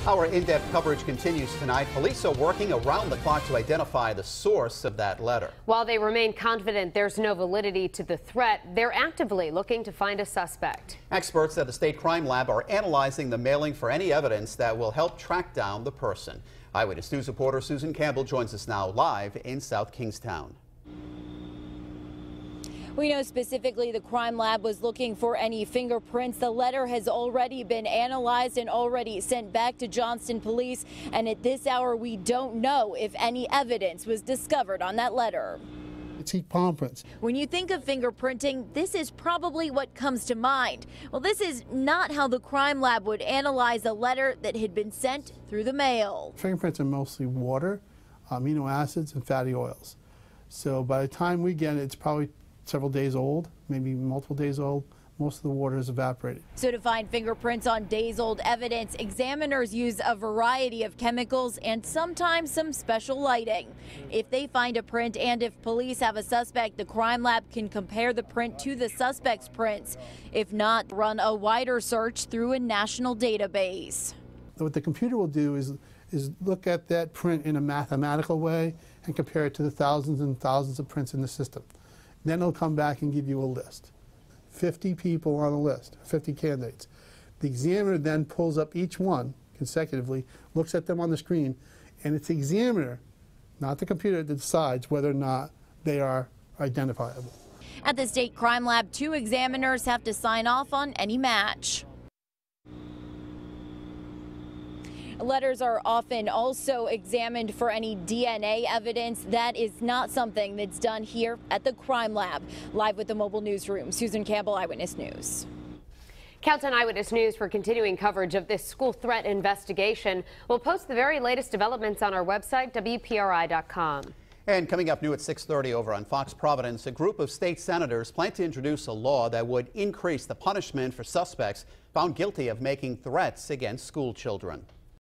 Our in-depth coverage continues tonight. Police are working around the clock to identify the source of that letter. While they remain confident there's no validity to the threat, they're actively looking to find a suspect. Experts at the State Crime Lab are analyzing the mailing for any evidence that will help track down the person. Eyewitness News reporter Susan Campbell joins us now live in South Kingstown. We know specifically the crime lab was looking for any fingerprints. The letter has already been analyzed and already sent back to Johnston Police. And at this hour, we don't know if any evidence was discovered on that letter. It's palm prints. When you think of fingerprinting, this is probably what comes to mind. Well, this is not how the crime lab would analyze a letter that had been sent through the mail. Fingerprints are mostly water, amino acids, and fatty oils. So by the time we get it, it's probably several days old, maybe multiple days old. Most of the water is evaporated. So to find fingerprints on days-old evidence, examiners use a variety of chemicals and sometimes some special lighting. If they find a print and if police have a suspect, the crime lab can compare the print to the suspect's prints. If not, run a wider search through a national database. What the computer will do is look at that print in a mathematical way and compare it to the thousands and thousands of prints in the system. Then it'll come back and give you a list. 50 people on a list, 50 candidates. The examiner then pulls up each one consecutively, looks at them on the screen, and it's the examiner, not the computer, that decides whether or not they are identifiable. At the State Crime Lab, 2 examiners have to sign off on any match. Letters are often also examined for any DNA evidence. That is not something that's done here at the Crime Lab. Live with the mobile newsroom, Susan Campbell, Eyewitness News. Count on Eyewitness News for continuing coverage of this school threat investigation. We'll post the very latest developments on our website, WPRI.com. And coming up new at 6:30 over on Fox Providence, a group of state senators plan to introduce a law that would increase the punishment for suspects found guilty of making threats against school children.